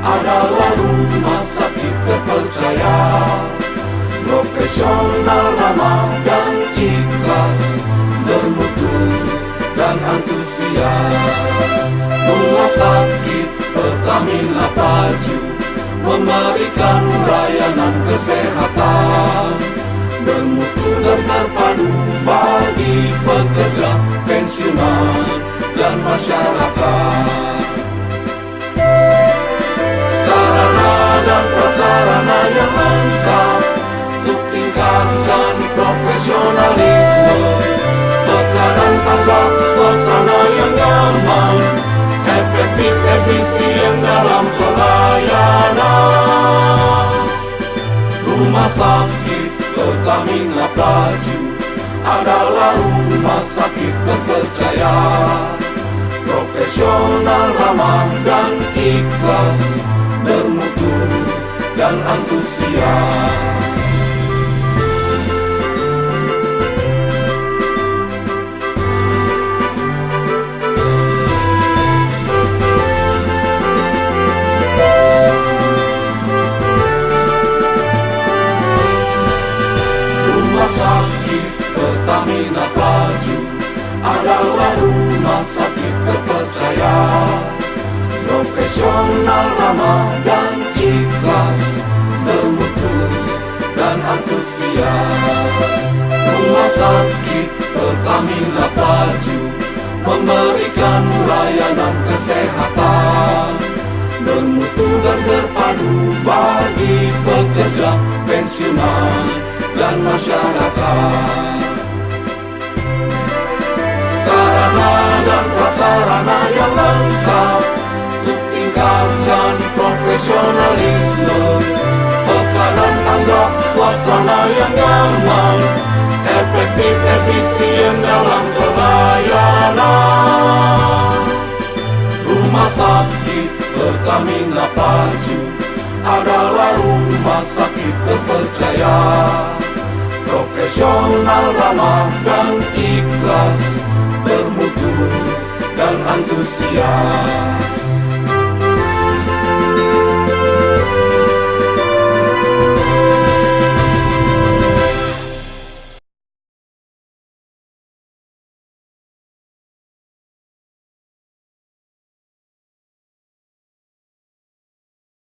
adalah rumah sakit terpercaya, profesional, ramah dan ikhlas, bermutu dan antusias. Rumah sakit Pertamina Paju memberikan layanan kesehatan bermutu dan terpadu bagi pekerja, pensiunan, dan masyarakat. Sarana dan prasarana yang lengkap untuk tingkatkan profesionalisme, tekanan tanggap, suasana yang nyaman, efektif, efisien dalam pelayanan. Rumah sakit Pertamina Paju adalah rumah sakit terpercaya, profesional, ramah dan ikhlas, bermutu dan antusias. Rumah sakit Pertamina Paju adalah rumah sakit terpercaya, profesional, ramah dan ikhlas, bermutu dan antusias. Rumah sakit Pertamina Paju memberikan layanan kesehatan bermutu dan terpadu bagi pekerja, pensiunan, dan masyarakat. Sarana dan prasarana yang lengkap untuk tingkatkan profesionalisme, tekanan tanggap, suasana yang nyaman, efektif, efisien dalam pelayanan. Rumah sakit Pertamina Paju adalah rumah sakit terpercaya, profesional, ramah dan ikhlas, bermutu dan antusias.